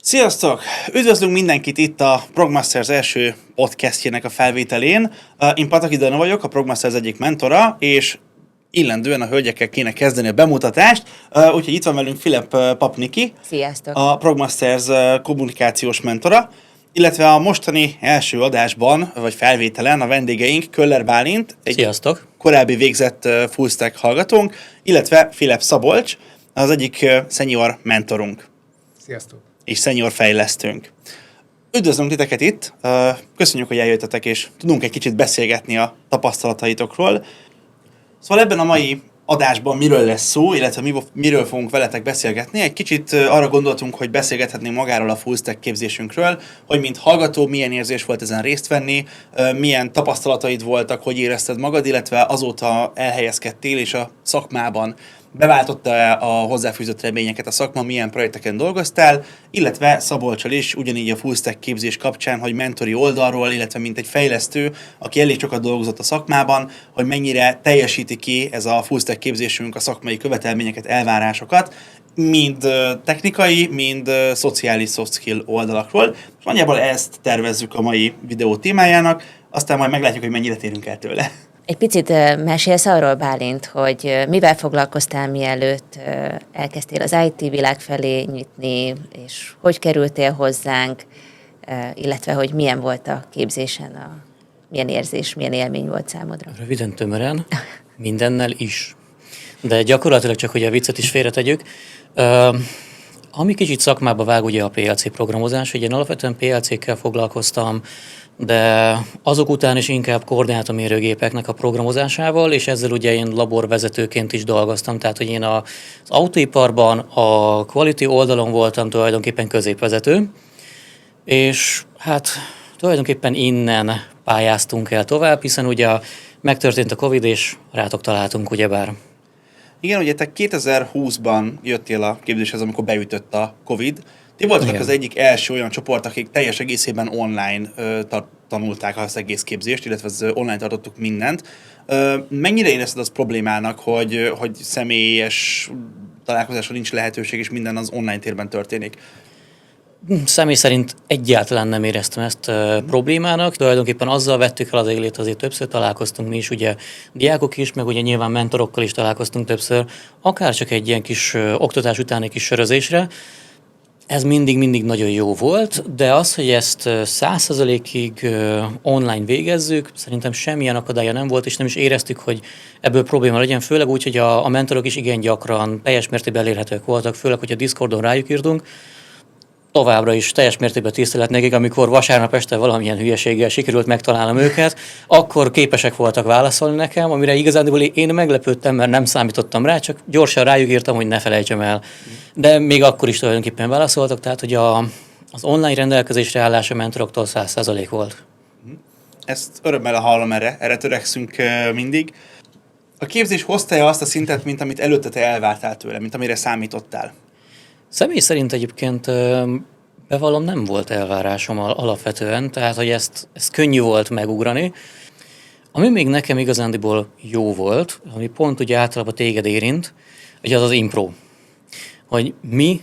Sziasztok! Üdvözlünk mindenkit itt a Progmasters első podcastjének a felvételén. Én Pataki Dana vagyok, a Progmasters egyik mentora, és illendően a hölgyekkel kéne kezdeni a bemutatást. Úgyhogy itt van velünk Filip Papniki, Sziasztok! a Progmasters kommunikációs mentora, illetve a mostani első adásban, vagy felvételen a vendégeink Köller Bálint, egy Sziasztok! korábbi végzett full stack hallgatónk, illetve Filip Szabolcs, az egyik senior mentorunk. Sziasztok! És senior fejlesztőnk. Üdvözlünk titeket itt, köszönjük, hogy eljöttetek, és tudunk egy kicsit beszélgetni a tapasztalataitokról. Szóval ebben a mai adásban miről lesz szó, illetve miről fogunk veletek beszélgetni. Egy kicsit arra gondoltunk, hogy beszélgethetnénk magáról a full stack képzésünkről, hogy mint hallgató milyen érzés volt ezen részt venni, milyen tapasztalataid voltak, hogy érezted magad, illetve azóta elhelyezkedtél, és a szakmában beváltotta a hozzáfűzött reményeket a szakma, milyen projekteken dolgoztál, illetve Szabolccsal is ugyanígy a full stack képzés kapcsán, hogy mentori oldalról, illetve mint egy fejlesztő, aki elég sokat dolgozott a szakmában, hogy mennyire teljesíti ki ez a full stack képzésünk a szakmai követelményeket, elvárásokat, mind technikai, mind szociális soft skill oldalakról. És nagyjából ezt tervezzük a mai videó témájának, aztán majd meglátjuk, hogy mennyire térünk el tőle. Egy picit mesélsz arról, Bálint, hogy mivel foglalkoztál, mielőtt elkezdtél az IT világ felé nyitni, és hogy kerültél hozzánk, illetve hogy milyen volt a képzésen, milyen érzés, milyen élmény volt számodra? Röviden, tömören, mindennel is. De gyakorlatilag csak, hogy a viccet is félretegyük. Ami kicsit szakmába vág, ugye a PLC programozás, ugye én alapvetően PLC-kkel foglalkoztam, de azok után is inkább koordinátormérőgépeknek a programozásával, és ezzel ugye én laborvezetőként is dolgoztam, tehát hogy én az autóiparban a quality oldalon voltam tulajdonképpen középvezető, és hát tulajdonképpen innen pályáztunk el tovább, hiszen ugye megtörtént a Covid, és rátok találtunk ugyebár. Igen, ugye te 2020-ban jöttél a képzéshez, amikor beütött a Covid. Ti voltatok az egyik első olyan csoport, akik teljes egészében online tanulták az egész képzést, illetve az online tartottuk mindent. Mennyire érezted az problémának, hogy személyes találkozásra nincs lehetőség, és minden az online térben történik? Személy szerint egyáltalán nem éreztem ezt problémának. Tulajdonképpen azzal vettük el az élét, azért többször találkoztunk mi is, ugye diákok is, meg ugye nyilván mentorokkal is találkoztunk többször, akár csak egy ilyen kis oktatás utáni kis sörözésre. Ez mindig nagyon jó volt, de az, hogy ezt 100%-ig online végezzük, szerintem semmilyen akadálya nem volt, és nem is éreztük, hogy ebből probléma legyen, főleg úgy, hogy a mentorok is igen gyakran teljes mértékben elérhetőek voltak, főleg, hogy a Discordon rájuk írtunk. Továbbra is teljes mértékben tisztelet nekik, amikor vasárnap este valamilyen hülyeséggel sikerült megtalálnom őket, akkor képesek voltak válaszolni nekem, amire igazándiból én meglepődtem, mert nem számítottam rá, csak gyorsan rájuk írtam, hogy ne felejtsem el. De még akkor is tulajdonképpen válaszoltak, tehát hogy az online rendelkezésre állás a mentoroktól 100% volt. Ezt örömmel hallom, erre törekszünk mindig. A képzés hozta azt a szintet, mint amit előtte te elvártál tőle, mint amire számítottál? Személy szerint egyébként bevallom, nem volt elvárásom alapvetően, tehát hogy ezt könnyű volt megugrani. Ami még nekem igazándiból jó volt, ami pont ugye általában téged érint, ugye az impro. Hogy mi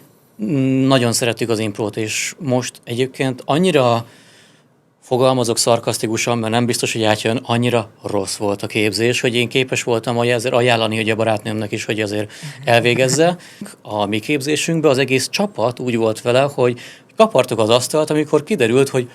nagyon szeretjük az imprót, és most egyébként annyira fogalmazok szarkasztikusan, mert nem biztos, hogy átjön, annyira rossz volt a képzés, hogy én képes voltam azért ajánlani, hogy a barátnőmnek is, hogy azért elvégezze. A mi képzésünkben az egész csapat úgy volt vele, hogy kapartuk az asztalt, amikor kiderült, hogy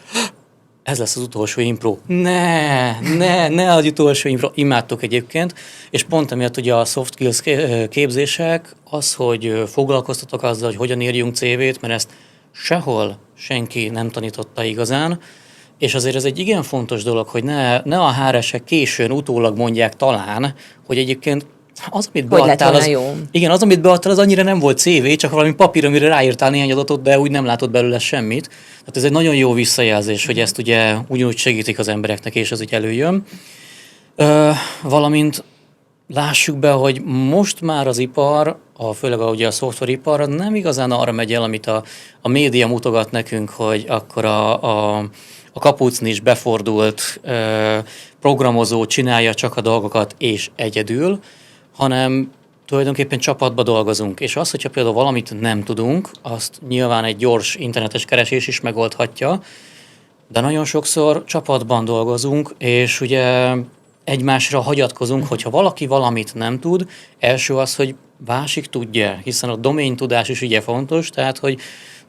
ez lesz az utolsó impro. Ne az utolsó impro. Imádtuk egyébként, és pont emiatt ugye a soft skills képzések, az, hogy foglalkoztatok azzal, hogy hogyan írjunk CV-t, mert ezt sehol senki nem tanította igazán, és azért ez egy igen fontos dolog, hogy ne a HR-esek későn utólag mondják talán, hogy egyébként az, amit beadtál, az, amit beadtál, az annyira nem volt CV, csak valami papír, amire ráírtál néhány adatot, de úgy nem látod belőle semmit. Tehát ez egy nagyon jó visszajelzés, hogy ezt ugye ugyanúgy segítik az embereknek, és ez úgy előjön. Valamint lássuk be, hogy most már az ipar, főleg ugye a szoftveripar nem igazán arra megy el, amit a média mutogat nekünk, hogy akkor a kapucnis befordult programozó csinálja csak a dolgokat és egyedül, hanem tulajdonképpen csapatba dolgozunk, és az, hogyha például valamit nem tudunk, azt nyilván egy gyors internetes keresés is megoldhatja, de nagyon sokszor csapatban dolgozunk, és ugye egymásra hagyatkozunk, hogyha valaki valamit nem tud, első az, hogy másik tudja, hiszen a domain tudás is ugye fontos, tehát hogy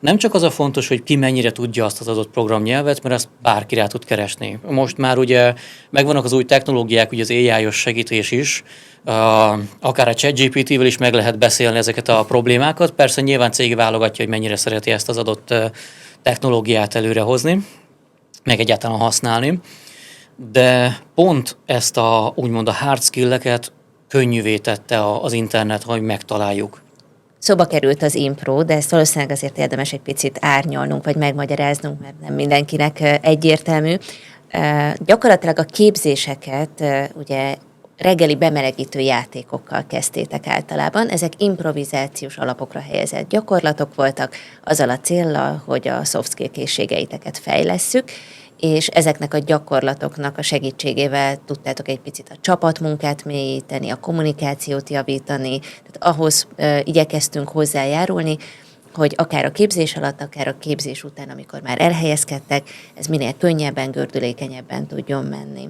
nem csak az a fontos, hogy ki mennyire tudja azt az adott programnyelvet, mert azt bárki rá tud keresni. Most már ugye megvannak az új technológiák, ugye az AI-os segítés is, akár a ChatGPT-vel is meg lehet beszélni ezeket a problémákat. Persze nyilván cég válogatja, hogy mennyire szereti ezt az adott technológiát előrehozni, meg egyáltalán használni. De pont ezt úgymond a hard skill-eket könnyűvé tette az internet, hogy megtaláljuk. Szóba került az impro, de ezt valószínűleg azért érdemes egy picit árnyalnunk, vagy megmagyaráznunk, mert nem mindenkinek egyértelmű. Gyakorlatilag a képzéseket ugye reggeli bemelegítő játékokkal kezdtétek általában. Ezek improvizációs alapokra helyezett gyakorlatok voltak, azzal a céllal, hogy a soft skill készségeiteket fejlesszük, és ezeknek a gyakorlatoknak a segítségével tudtátok egy picit a csapatmunkát mélyíteni, a kommunikációt javítani, tehát ahhoz igyekeztünk hozzájárulni, hogy akár a képzés alatt, akár a képzés után, amikor már elhelyezkedtek, ez minél könnyebben, gördülékenyebben tudjon menni.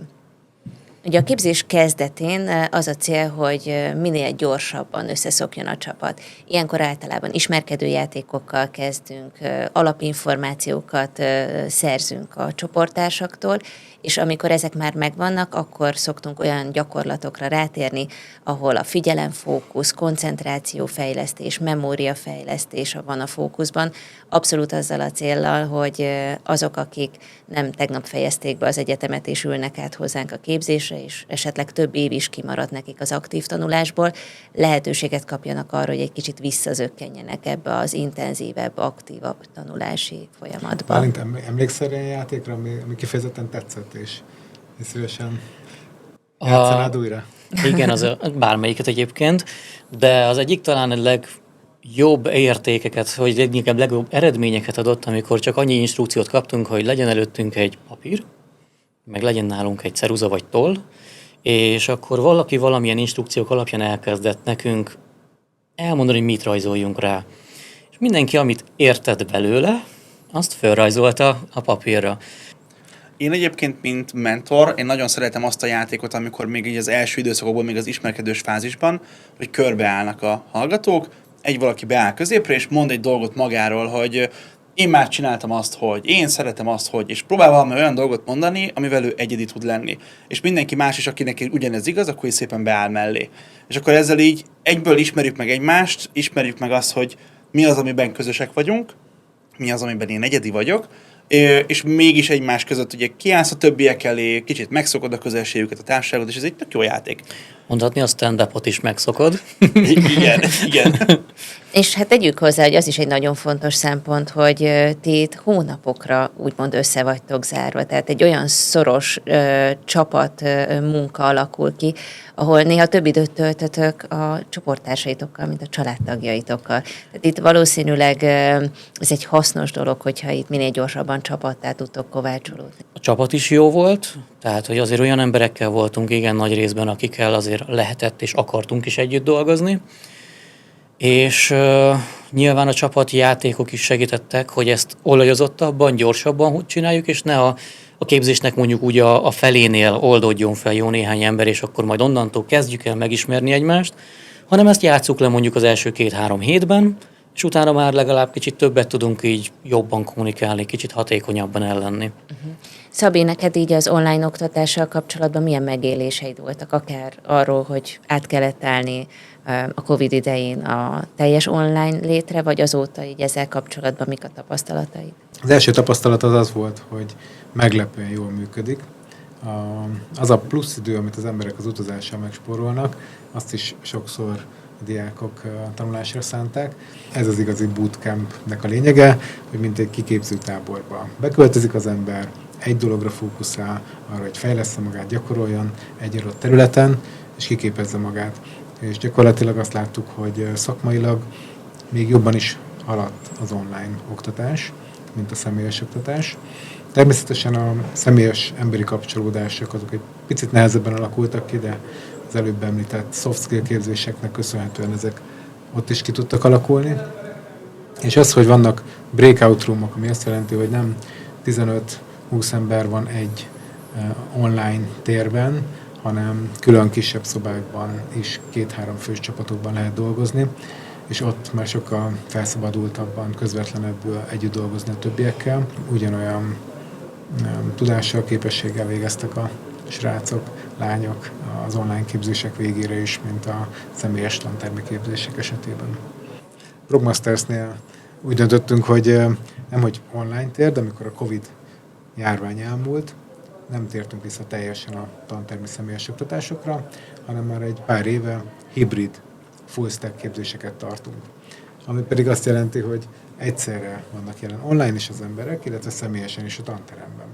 Ugye a képzés kezdetén az a cél, hogy minél gyorsabban összeszokjon a csapat. Ilyenkor általában ismerkedő játékokkal kezdünk, alapinformációkat szerzünk a csoporttársaktól, és amikor ezek már megvannak, akkor szoktunk olyan gyakorlatokra rátérni, ahol a figyelemfókusz, koncentrációfejlesztés, memóriafejlesztés van a fókuszban, abszolút azzal a céllal, hogy azok, akik nem tegnap fejezték be az egyetemet és ülnek át hozzánk a képzésre, és esetleg több év is kimarad nekik az aktív tanulásból, lehetőséget kapjanak arra, hogy egy kicsit visszazökkenjenek ebbe az intenzívebb, aktívabb tanulási folyamatba. Bálint, emlékszel olyan játékra, ami kifejezetten tetszett, és szívesen játszanád újra? Igen, bármelyiket egyébként, de az egyik talán a legjobb értékeket, vagy inkább legjobb eredményeket adott, amikor csak annyi instrukciót kaptunk, hogy legyen előttünk egy papír, meg legyen nálunk egy ceruza vagy toll, és akkor valaki valamilyen instrukciók alapján elkezdett nekünk elmondani, hogy mit rajzoljunk rá. És mindenki, amit értett belőle, azt felrajzolta a papírra. Én egyébként, mint mentor, én nagyon szeretem azt a játékot, amikor még így az első időszakokból, még az ismerkedős fázisban, hogy körbeállnak a hallgatók, egy valaki beáll középre, és mond egy dolgot magáról, hogy én már csináltam azt, hogy én szeretem azt, hogy, és próbál valami olyan dolgot mondani, amivel ő egyedi tud lenni. És mindenki más is, akinek ugyanez igaz, akkor is szépen beáll mellé. És akkor ezzel így egyből ismerjük meg egymást, ismerjük meg azt, hogy mi az, amiben közösek vagyunk, mi az, amiben én egyedi vagyok, és mégis egymás között ugye kiállsz a többiek elé, kicsit megszokod a közelségüket, a társaságot, és ez egy tök jó játék. Mondhatni, a stand-upot is megszokod. Igen. És hát tegyük hozzá, hogy az is egy nagyon fontos szempont, hogy ti itt hónapokra úgymond össze vagytok zárva. Tehát egy olyan szoros csapat munka alakul ki, ahol néha több időt töltötök a csoporttársaitokkal, mint a családtagjaitokkal. Tehát itt valószínűleg ez egy hasznos dolog, hogyha itt minél gyorsabban csapattá tudtok kovácsolódni. A csapat is jó volt, tehát hogy azért olyan emberekkel voltunk igen nagy részben, akikkel azért lehetett és akartunk is együtt dolgozni. És nyilván a csapatjátékok is segítettek, hogy ezt olajozottabban, gyorsabban csináljuk, és ne a képzésnek mondjuk úgy a felénél oldódjon fel jó néhány ember, és akkor majd onnantól kezdjük el megismerni egymást, hanem ezt játsszuk le mondjuk az első 2-3 hétben, és utána már legalább kicsit többet tudunk így jobban kommunikálni, kicsit hatékonyabban ellenni. Szabi, neked így az online oktatással kapcsolatban milyen megéléseid voltak, akár arról, hogy át kellett állni a Covid idején a teljes online létre, vagy azóta így ezzel kapcsolatban mik a tapasztalataid? Az első tapasztalat az volt, hogy meglepően jól működik. Az a plusz idő, amit az emberek az utazással megspórolnak, azt is sokszor a diákok tanulásra szánták. Ez az igazi bootcampnek a lényege, hogy mint egy kiképzőtáborba beköltözik az ember, egy dologra fókuszál, arra, hogy fejlessze magát, gyakoroljon egy adott területen, és kiképezze magát. És gyakorlatilag azt láttuk, hogy szakmailag még jobban is haladt az online oktatás, mint a személyes oktatás. Természetesen a személyes emberi kapcsolódások azok egy picit nehezebben alakultak ki, de az előbb említett soft skill képzéseknek köszönhetően ezek ott is ki tudtak alakulni. És az, hogy vannak breakout roomok, ami azt jelenti, hogy nem 15-20 ember van egy online térben, hanem külön kisebb szobákban is 2-3 fős csapatokban lehet dolgozni, és ott már sokkal felszabadultabban, közvetlenebbül együtt dolgozni a többiekkel. Ugyanolyan tudással, képességgel végeztek a srácok, lányok az online képzések végére is, mint a személyes tantermi képzések esetében. Progmastersnél úgy döntöttünk, hogy nem hogy online tér, de amikor a Covid járvány elmúlt, nem tértünk vissza teljesen a tantermi személyes oktatásokra, hanem már egy pár éve hibrid full stack képzéseket tartunk. Ami pedig azt jelenti, hogy egyszerre vannak jelen online is az emberek, illetve személyesen is a tanteremben.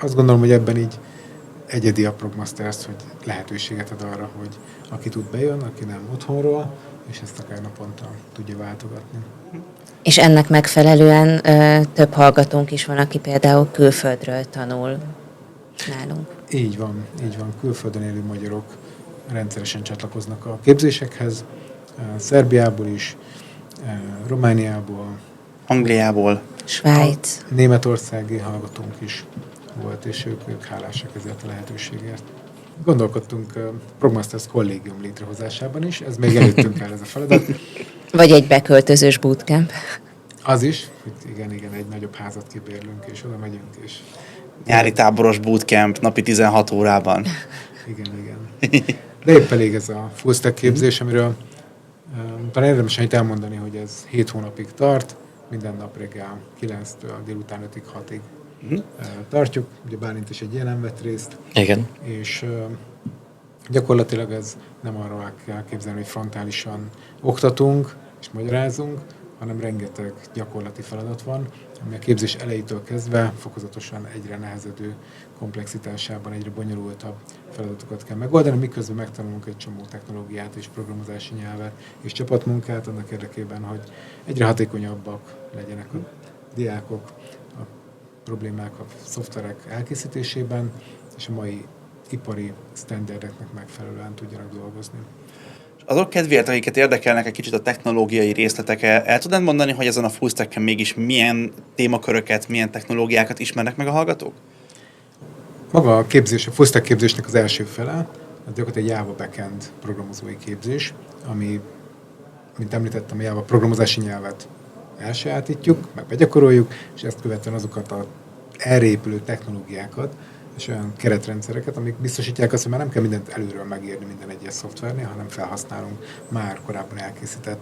Azt gondolom, hogy ebben így egyedi a Progmasters, hogy lehetőséget ad arra, hogy aki tud bejön, aki nem otthonról, és ezt akár naponta tudja váltogatni. És ennek megfelelően több hallgatónk is van, aki például külföldről tanul nálunk. Így van. Külföldön élő magyarok rendszeresen csatlakoznak a képzésekhez, Szerbiából is, Romániából, Angliából. Svájc. Németországi hallgatónk is volt, és ők hálásak ezért a lehetőségért. Gondolkodtunk Progmasters kollégium létrehozásában is, ez még előttünk áll ez a feladat. Vagy egy beköltözős bootcamp. Az is, hogy igen, egy nagyobb házat kibérlünk, és oda megyünk, és... Nyári táboros bootcamp napi 16 órában. Igen. De épp elég ez a full stack képzés, amiről talán érdemes annyit elmondani, hogy ez 7 hónapig tart, minden nap reggel 9-től délután 5-ig, 6-ig tartjuk. Ugye Bálint is egy jelen vett részt. Igen. És gyakorlatilag ez nem arra kell képzelni, hogy frontálisan oktatunk és magyarázunk, hanem rengeteg gyakorlati feladat van, ami a képzés elejétől kezdve fokozatosan egyre nehezedő komplexitásában, egyre bonyolultabb feladatokat kell megoldani, miközben megtanulunk egy csomó technológiát és programozási nyelvet és csapatmunkát annak érdekében, hogy egyre hatékonyabbak legyenek a diákok, a problémák, a szoftverek elkészítésében, és a mai ipari sztenderdeknek megfelelően tudjanak dolgozni. Azok kedvéért, akiket érdekelnek egy kicsit a technológiai részletek, el tudnád mondani, hogy ezen a full stacken mégis milyen témaköröket, milyen technológiákat ismernek meg a hallgatók? Maga a képzés, a full stack képzésnek az első fele, az gyakorlatilag egy Java backend programozói képzés, ami, mint említettem, a Java programozási nyelvet elsajátítjuk, meg begyakoroljuk, és ezt követően azokat az erre épülő technológiákat, és olyan keretrendszereket, amik biztosítják azt, hogy már nem kell mindent előről megírni minden egyes szoftvernél, hanem felhasználunk már korábban elkészített,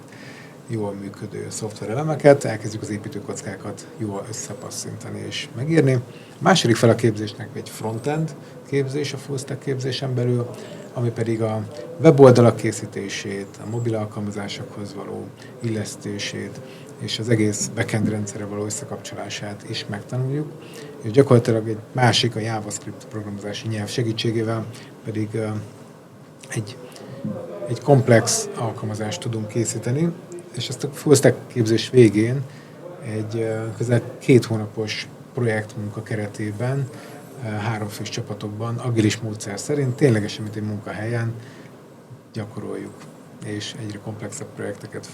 jól működő szoftverelemeket, elkezdjük az építőkockákat jól összepasszintani és megírni. A második fel a képzésnek egy frontend képzés a full stack képzésen belül, ami pedig a weboldalak készítését, a mobil alkalmazásokhoz való illesztését, és az egész backend rendszerre való összekapcsolását is megtanuljuk. És gyakorlatilag egy másik, a JavaScript programozási nyelv segítségével pedig egy komplex alkalmazást tudunk készíteni, és ezt a full stack képzés végén egy közel 2 hónapos projektmunka keretében 3 fős csapatokban, agilis módszer szerint, ténylegesen, mint egy munkahelyen gyakoroljuk, és egyre komplexebb projekteket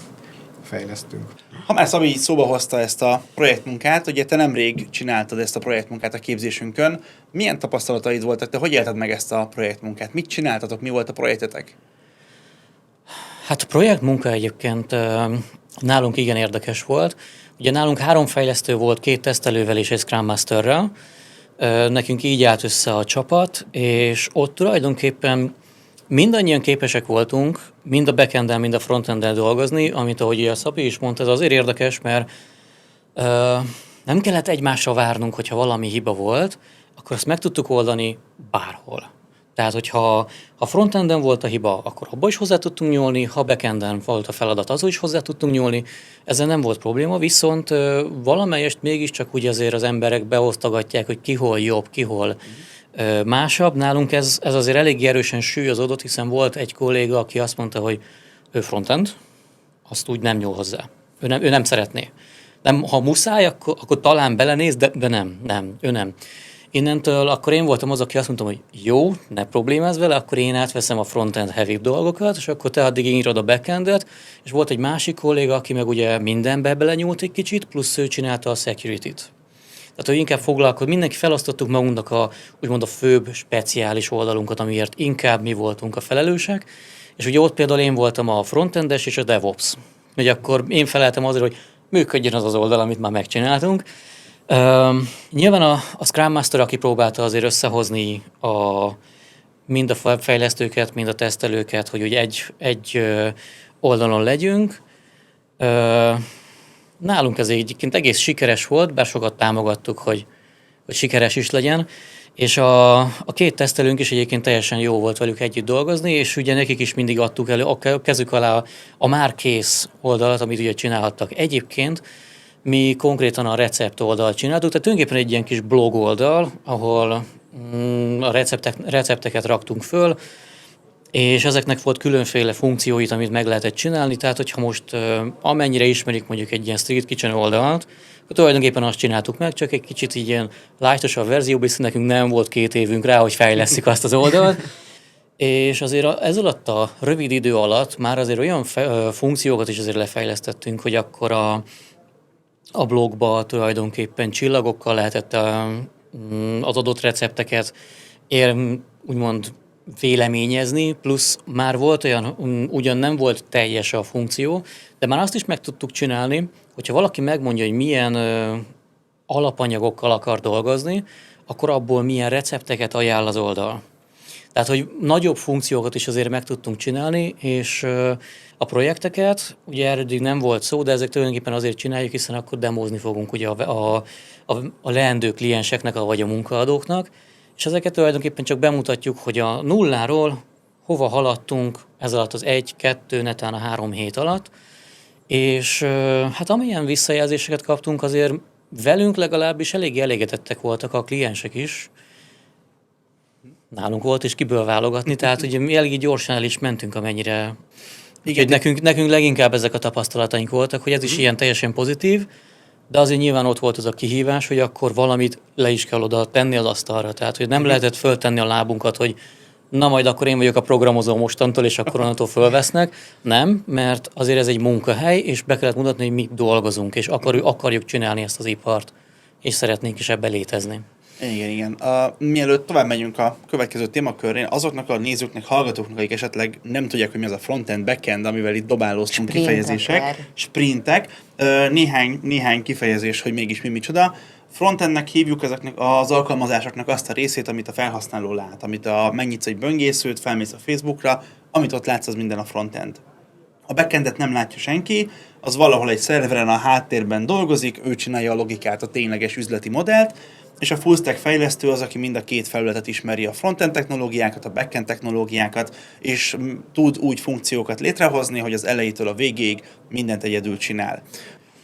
fejlesztünk. Ha már Szabi így szóba hozta ezt a projektmunkát, ugye te nemrég csináltad ezt a projektmunkát a képzésünkön. Milyen tapasztalataid voltak? Te hogy élted meg ezt a projektmunkát? Mit csináltatok? Mi volt a projektetek? Hát a projektmunka egyébként nálunk igen érdekes volt. Ugye nálunk 3 fejlesztő volt, 2 tesztelővel és egy Scrum Masterrel. Nekünk így állt össze a csapat, és ott tulajdonképpen mindannyian képesek voltunk, mind a backend-el, mind a frontend-el dolgozni, amit ahogy a Szabi is mondta, ez azért érdekes, mert nem kellett egymásra várnunk, hogyha valami hiba volt, akkor azt meg tudtuk oldani bárhol. Tehát, hogyha frontenden volt a hiba, akkor abba is hozzá tudtunk nyúlni, ha backenden volt a feladat, azon is hozzá tudtunk nyúlni. Ezzel nem volt probléma, viszont valamelyest mégiscsak úgy azért az emberek beosztogatják, hogy ki hol jobb, ki hol másabb. Nálunk ez azért elég erősen súlyozódott, hiszen volt egy kolléga, aki azt mondta, hogy ő frontend, azt úgy nem nyúl hozzá. Ő nem szeretné. Nem, ha muszáj, akkor talán belenéz, de nem, ő nem. Innentől akkor én voltam az, aki azt mondtam, hogy jó, ne problémázz vele, akkor én átveszem a frontend heavy dolgokat, és akkor te addig írod a backendet, és volt egy másik kolléga, aki meg ugye mindenbe belenyúlt egy kicsit, plusz ő csinálta a security-t. Tehát, hogy inkább foglalkozott, mindenki felosztottuk magunknak úgymond a főbb, speciális oldalunkat, amiért inkább mi voltunk a felelősek, és ugye ott például én voltam a frontendes és a DevOps. Hogy akkor én feleltem azért, hogy működjön az az oldal, amit már megcsináltunk. Nyilván a Scrum Master, aki próbálta azért összehozni mind a fejlesztőket, mind a tesztelőket, hogy ugye egy oldalon legyünk. Nálunk ez egyébként egész sikeres volt, bár sokat támogattuk, hogy sikeres is legyen, és a két tesztelőnk is egyébként teljesen jó volt velük együtt dolgozni, és ugye nekik is mindig adtuk elő a kezük alá a már kész oldalat, amit ugye csinálhattak. Egyébként mi konkrétan a recept oldalt csináltuk, tehát tulajdonképpen egy ilyen kis blog oldal, ahol a recepteket raktunk föl, és ezeknek volt különféle funkcióit, amit meg lehetett csinálni, tehát hogyha most amennyire ismerik mondjuk egy ilyen Street Kitchen oldalt, akkor tulajdonképpen azt csináltuk meg, csak egy kicsit így ilyen lightosabb verzió, hiszen nekünk nem volt 2 évünk rá, hogy fejlesszük azt az oldalt, és azért ez alatt a rövid idő alatt már azért olyan funkciókat is azért lefejlesztettünk, hogy akkor a blogba tulajdonképpen csillagokkal lehetett az adott recepteket úgymond véleményezni, plusz már volt olyan, ugyan nem volt teljes a funkció, de már azt is meg tudtuk csinálni, hogyha valaki megmondja, hogy milyen alapanyagokkal akar dolgozni, akkor abból milyen recepteket ajánl az oldal. Tehát, hogy nagyobb funkciókat is azért meg tudtunk csinálni, és a projekteket, ugye erről nem volt szó, de ezek tulajdonképpen azért csináljuk, hiszen akkor demózni fogunk ugye a leendő klienseknek, vagy a munkaadóknak, és ezeket tulajdonképpen csak bemutatjuk, hogy a nulláról hova haladtunk ez alatt az 1-2, netán a 3 hét alatt, és hát amilyen visszajelzéseket kaptunk, azért velünk legalábbis eléggé elégedettek voltak a kliensek is. Nálunk volt is kiből válogatni, tehát ugye mi eléggé gyorsan el is mentünk, amennyire. Igen, nekünk leginkább ezek a tapasztalataink voltak, hogy ez is ilyen teljesen pozitív, de azért nyilván ott volt az a kihívás, hogy akkor valamit le is kell oda tenni az asztalra. Tehát, hogy nem lehetett föltenni a lábunkat, hogy na majd akkor én vagyok a programozó mostantól, és akkor onnantól fölvesznek. Nem, mert azért ez egy munkahely, és be kellett mutatni, hogy mi dolgozunk, és akarjuk csinálni ezt az ipart, és szeretnénk is ebbe létezni. Igen. Mielőtt tovább megyünk a következő témakörén, azoknak a nézőknek, hallgatóknak, akik esetleg nem tudják, hogy mi az a frontend, backend, amivel itt dobálóztunk kifejezések, sprintek, néhány kifejezés, hogy mégis micsoda. Frontendnek hívjuk ezeknek az alkalmazásoknak azt a részét, amit a felhasználó lát, amit megnyitsz egy böngészőt, felmész a Facebookra, amit ott látsz, az minden a frontend. A backendet nem látja senki, az valahol egy szerveren a háttérben dolgozik, ő csinálja a logikát, a tényleges üzleti modellt, és a full stack fejlesztő az, aki mind a két felületet ismeri, a frontend technológiákat, a backend technológiákat, és tud úgy funkciókat létrehozni, hogy az elejétől a végéig mindent egyedül csinál.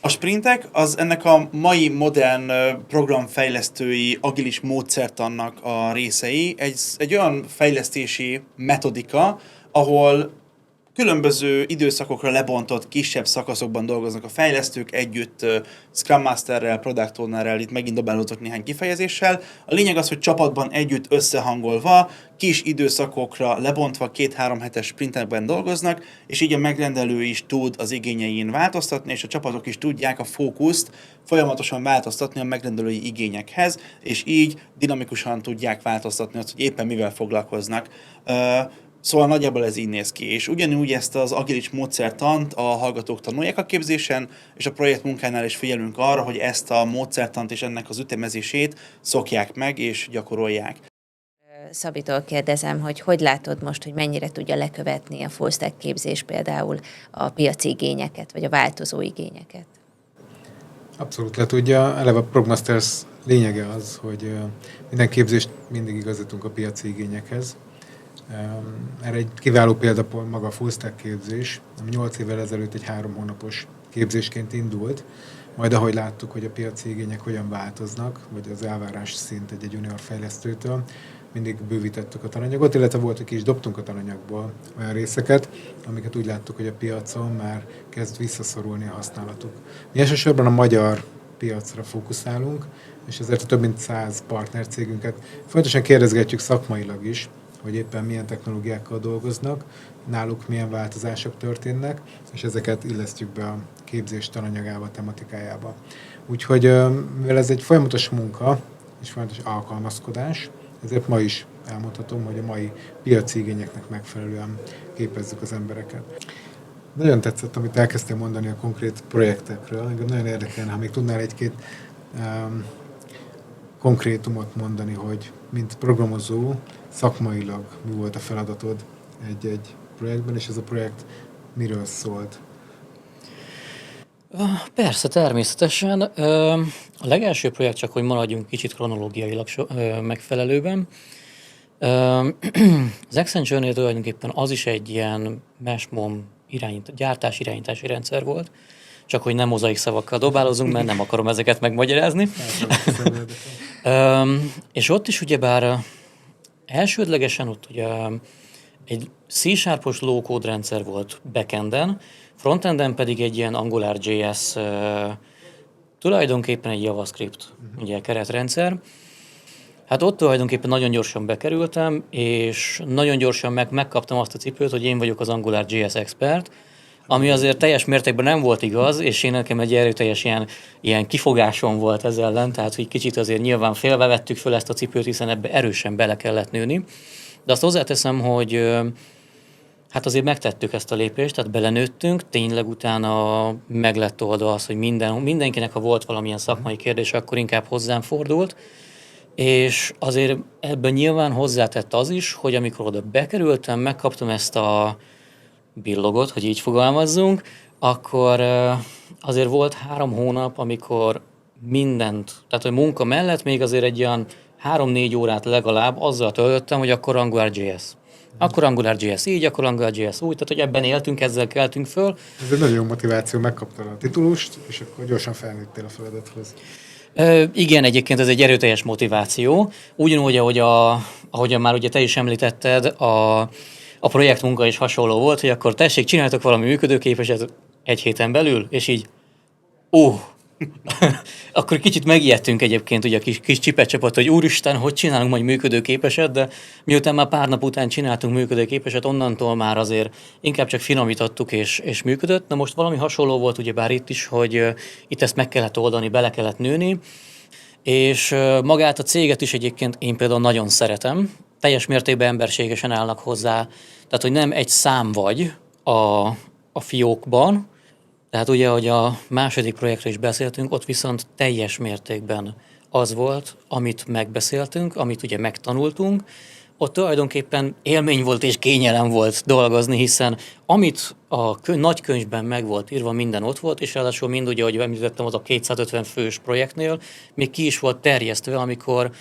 A sprintek az ennek a mai modern programfejlesztői agilis módszertannak a részei, egy olyan fejlesztési metodika, ahol különböző időszakokra lebontott kisebb szakaszokban dolgoznak a fejlesztők együtt Scrum Masterrel, Product Ownerrel, itt megint dobálódott néhány kifejezéssel. A lényeg az, hogy csapatban együtt összehangolva, kis időszakokra lebontva 2-3 hetes sprintekben dolgoznak, és így a megrendelő is tud az igényein változtatni, és a csapatok is tudják a fókuszt folyamatosan változtatni a megrendelői igényekhez, és így dinamikusan tudják változtatni azt, hogy éppen mivel foglalkoznak. Szóval nagyjából ez így néz ki, és ugyanúgy ezt az agilis módszertant a hallgatók tanulják a képzésen, és a projektmunkánál is figyelünk arra, hogy ezt a módszertant és ennek az ütemezését szokják meg és gyakorolják. Szabitól kérdezem, hogy látod most, hogy mennyire tudja lekövetni a full stack képzés például a piaci igényeket, vagy a változó igényeket? Abszolút le tudja. Eleve a Progmasters lényege az, hogy minden képzést mindig igazítunk a piaci igényekhez. Erre egy kiváló példa maga a full stack képzés, ami 8 évvel ezelőtt egy 3 hónapos képzésként indult, majd ahogy láttuk, hogy a piaci igények hogyan változnak, vagy az elvárás szint egy junior fejlesztőtől, mindig bővítettük a tananyagot, illetve volt, hogy ki is dobtunk a tananyagból olyan részeket, amiket úgy láttuk, hogy a piacon már kezd visszaszorulni a használatuk. Mi elsősorban a magyar piacra fókuszálunk, és ezért a több mint 100 partnercégünket fontosan kérdezgetjük szakmailag is, hogy éppen milyen technológiákkal dolgoznak, náluk milyen változások történnek, és ezeket illesztjük be a képzés tananyagába, tematikájába. Úgyhogy mivel ez egy folyamatos munka, és folyamatos alkalmazkodás, ezért ma is elmondhatom, hogy a mai piaci igényeknek megfelelően képezzük az embereket. Nagyon tetszett, amit elkezdtél mondani a konkrét projektekről. Engem nagyon érdekelne, ha még tudnál egy-két konkrétumot mondani, hogy mint programozó szakmailag mi volt a feladatod egy projektben, és ez a projekt miről szólt? Persze, természetesen. A legelső projekt, csak hogy maradjunk kicsit kronológiailag megfelelőben. Az Accenture-nél tulajdonképpen az is egy ilyen MESMOM gyártás-irányítási rendszer volt, csak hogy nem mozaik szavakkal dobálozunk, mert nem akarom ezeket megmagyarázni. És ott is ugyebár elsődlegesen ott ugye egy C-sharpos low-code rendszer volt backenden, frontenden pedig egy ilyen AngularJS, tulajdonképpen egy JavaScript ugye, keretrendszer. Hát ott tulajdonképpen nagyon gyorsan bekerültem, és nagyon gyorsan megkaptam azt a cipőt, hogy én vagyok az AngularJS expert, ami azért teljes mértékben nem volt igaz, és én nekem egy erőteljes ilyen kifogásom volt ezzel ellen, tehát hogy kicsit azért nyilván félve vettük föl ezt a cipőt, hiszen ebbe erősen bele kellett nőni. De azt hozzáteszem, hogy hát azért megtettük ezt a lépést, tehát belenőttünk, tényleg utána meg lett oldva az, hogy mindenkinek, ha volt valamilyen szakmai kérdés, akkor inkább hozzám fordult, és azért ebben nyilván hozzátett az is, hogy amikor oda bekerültem, megkaptam ezt a billogot, hogy így fogalmazzunk, akkor azért volt 3 hónap, amikor mindent, tehát a munka mellett még azért egy olyan 3-4 órát legalább azzal töltöttem, hogy akkor AngularJS. Akkor AngularJS így, akkor AngularJS úgy, tehát hogy ebben éltünk, ezzel keltünk föl. Ez egy nagyon jó motiváció, megkaptad a titulust, és akkor gyorsan felnőttél a feladathoz. Igen, egyébként ez egy erőteljes motiváció. Ugyanúgy, ahogyan már ugye te is említetted, a projektmunka is hasonló volt, hogy akkor tessék, csináltok valami működőképeset 1 héten belül, és így, akkor kicsit megijedtünk egyébként ugye a kis csipecsapat, hogy úristen, hogy csinálunk majd működőképeset, de miután már pár nap után csináltunk működőképeset, onnantól már azért inkább csak finomítottuk és működött. Na most valami hasonló volt ugyebár itt is, hogy itt ezt meg kellett oldani, bele kellett nőni, és magát a céget is egyébként én például nagyon szeretem, teljes mértékben emberségesen állnak hozzá, tehát hogy nem egy szám vagy a fiókban, tehát ugye, hogy a második projektről is beszéltünk, ott viszont teljes mértékben az volt, amit megbeszéltünk, amit ugye megtanultunk, ott tulajdonképpen élmény volt és kényelem volt dolgozni, hiszen amit a nagy könyvben meg volt írva, minden ott volt, és ráadásul mind ugye, ahogy említettem, az a 250 fős projektnél, még ki is volt terjesztve, amikor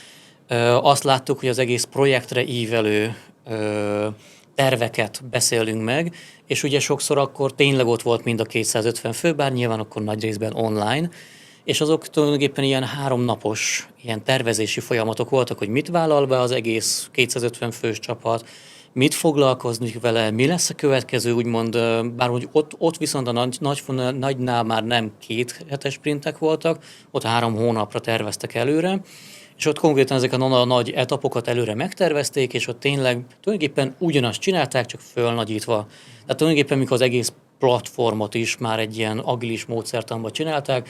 azt láttuk, hogy az egész projektre ívelő terveket beszélünk meg, és ugye sokszor akkor tényleg ott volt mind a 250 fő, bár nyilván akkor nagy részben online, és azok tulajdonképpen ilyen 3 napos ilyen tervezési folyamatok voltak, hogy mit vállal be az egész 250 fős csapat, mit foglalkozni vele, mi lesz a következő, úgymond, bár hogy ott viszont a nagynál már nem 2 hetes sprintek voltak, ott 3 hónapra terveztek előre, és ott konkrétan ezeket a nagy etapokat előre megtervezték, és ott tényleg tulajdonképpen ugyanazt csinálták, csak fölnagyítva. Tehát tulajdonképpen mikor az egész platformot is már egy ilyen agilis módszertanban csinálták,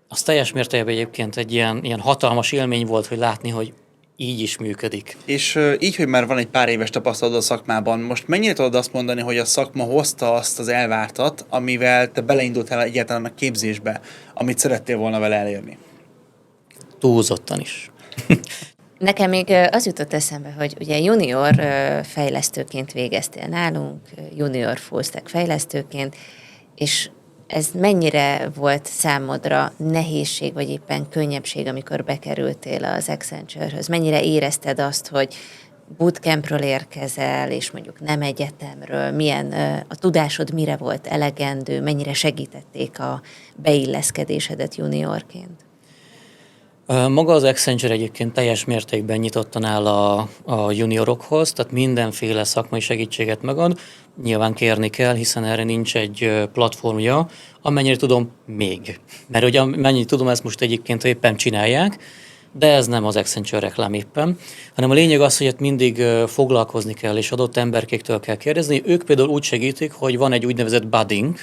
az teljes mértékben egyébként egy ilyen hatalmas élmény volt, hogy látni, hogy így is működik. És így, hogy már van egy pár éves tapasztalatod a szakmában, most mennyire tudod azt mondani, hogy a szakma hozta azt az elvártat, amivel te beleindultál egyáltalán a képzésbe, amit szerettél volna vele elérni? Túlzottan is. Nekem még az jutott eszembe, hogy ugye junior fejlesztőként végeztél nálunk, junior full stack fejlesztőként, és ez mennyire volt számodra nehézség, vagy éppen könnyebbség, amikor bekerültél az Accenture-höz? Mennyire érezted azt, hogy bootcampről érkezel, és mondjuk nem egyetemről, milyen a tudásod mire volt elegendő, mennyire segítették a beilleszkedésedet juniorként? Maga az Accenture egyébként teljes mértékben nyitottan áll a juniorokhoz, tehát mindenféle szakmai segítséget megad. nyilván kérni kell, hiszen erre nincs egy platformja, amennyire tudom még. Mert hogy amennyire tudom, ezt most egyébként éppen csinálják, de ez nem az Accenture reklám éppen, hanem a lényeg az, hogy itt mindig foglalkozni kell, és adott emberkéktől kell kérdezni. Ők például úgy segítik, hogy van egy úgynevezett budding,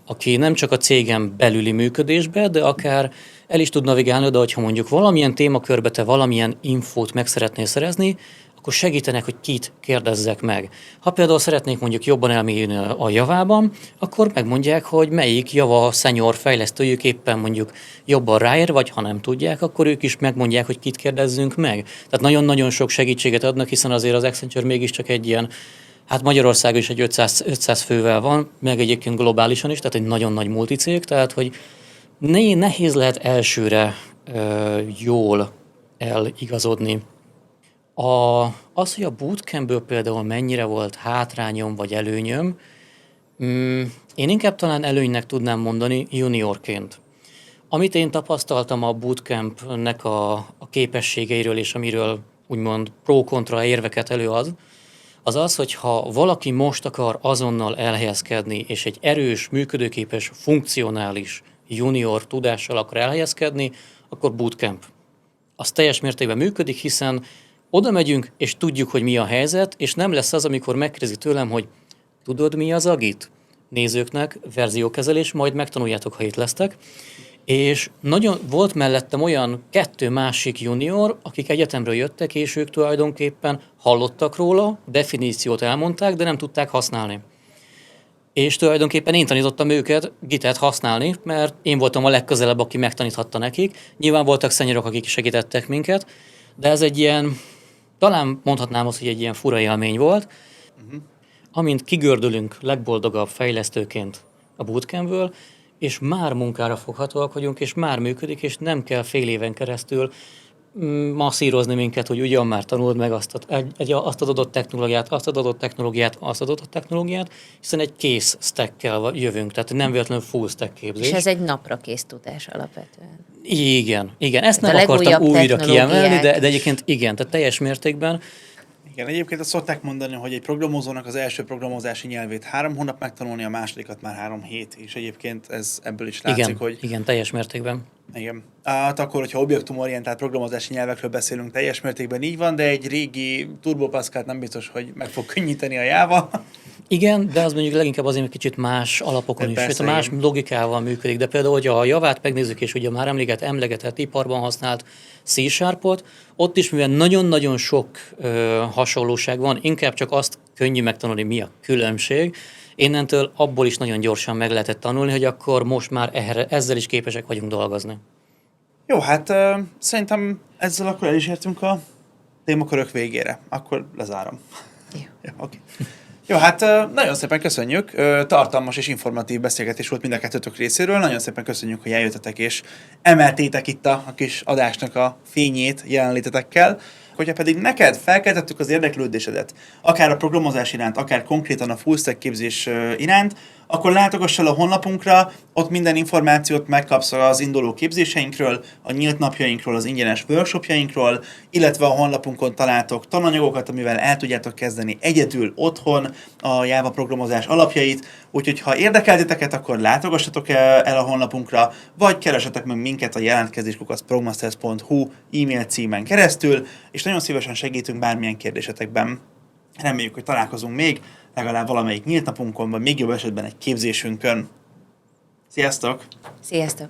aki nem csak a cégen belüli működésbe, de akár el is tud navigálni, de hogyha mondjuk valamilyen témakörbe te valamilyen infót meg szeretnél szerezni, akkor segítenek, hogy kit kérdezzek meg. Ha például szeretnék mondjuk jobban elmélyülni a Javában, akkor megmondják, hogy melyik Java senior fejlesztőjük éppen mondjuk jobban ráér, vagy ha nem tudják, akkor ők is megmondják, hogy kit kérdezzünk meg. Tehát nagyon-nagyon sok segítséget adnak, hiszen azért az Accenture mégiscsak egy ilyen, hát Magyarországon is egy 500 fővel van, meg egyébként globálisan is, tehát egy nagyon nagy multicég, tehát hogy nehéz lehet elsőre jól eligazodni. Az, hogy a bootcampből például mennyire volt hátrányom vagy előnyöm, én inkább talán előnynek tudnám mondani juniorként. Amit én tapasztaltam a bootcampnek a képességeiről, és amiről úgymond pro-kontra érveket előad, az, hogy ha valaki most akar azonnal elhelyezkedni, és egy erős, működőképes, funkcionális junior tudással akar elhelyezkedni, akkor bootcamp. Az teljes mértékben működik, hiszen oda megyünk, és tudjuk, hogy mi a helyzet, és nem lesz az, amikor megkérdezi tőlem, hogy tudod, mi az agit? Nézőknek, verziókezelés, majd megtanuljátok, ha itt lesztek. És nagyon volt mellettem olyan 2 másik junior, akik egyetemről jöttek, és ők tulajdonképpen hallottak róla, definíciót elmondták, de nem tudták használni. És tulajdonképpen én tanítottam őket Gitet használni, mert én voltam a legközelebb, aki megtaníthatta nekik. Nyilván voltak seniorok, akik segítettek minket, de ez egy ilyen, talán mondhatnám azt, hogy egy ilyen fura élmény volt. Amint kigördülünk legboldogabb fejlesztőként a bootcampből, és már munkára foghatóak vagyunk, és már működik, és nem kell fél éven keresztül masszírozni minket, hogy ugyan már tanuld meg azt az adott technológiát, hiszen egy kész stack-kel jövünk, tehát nem véletlenül full stack képzés. És ez egy napra kész tudás alapvetően. Igen, ezt nem akartam újra kiemelni, de egyébként igen, tehát teljes mértékben. Igen, egyébként azt szokták mondani, hogy egy programozónak az első programozási nyelvét 3 hónap megtanulni, a másodikat már 3 hét, és egyébként ez ebből is látszik, igen, hogy... Igen, teljes mértékben. Igen. Hát akkor, hogyha objektumorientált programozási nyelvekről beszélünk, teljes mértékben így van, de egy régi Turbo Pascalt nem biztos, hogy meg fog könnyíteni a Java. Igen, de az mondjuk leginkább azért, hogy kicsit más alapokon is, persze, más igen. logikával működik. De például, hogyha a Javát megnézzük, és ugye már emlegetett iparban használt C-Sharpot, ott is, mivel nagyon-nagyon sok hasonlóság van, inkább csak azt könnyű megtanulni, mi a különbség. Innentől abból is nagyon gyorsan meg lehetett tanulni, hogy akkor most már ezzel is képesek vagyunk dolgozni. Jó, hát szerintem ezzel akkor el is értünk a témakörök végére. Akkor lezárom. Jó. Okay. Jó, hát nagyon szépen köszönjük. Tartalmas és informatív beszélgetés volt mind a kettőtök részéről. Nagyon szépen köszönjük, hogy eljöttetek és emeltétek itt a kis adásnak a fényét jelenlétetekkel. Hogyha pedig neked felkeltettük az érdeklődésedet, akár a programozás iránt, akár konkrétan a full stack képzés iránt, akkor látogass el a honlapunkra, ott minden információt megkapsz az induló képzéseinkről, a nyílt napjainkról, az ingyenes workshopjainkról, illetve a honlapunkon találtok tananyagokat, amivel el tudjátok kezdeni egyedül otthon a Java programozás alapjait, úgyhogy ha érdekeltiteket, akkor látogassatok el a honlapunkra, vagy keresetek meg minket a jelentkezés@progmasters.hu e-mail címen keresztül, és nagyon szívesen segítünk bármilyen kérdésetekben. Reméljük, hogy találkozunk még, legalább valamelyik nyílt napunkon, vagy még jobb esetben egy képzésünkön. Sziasztok! Sziasztok!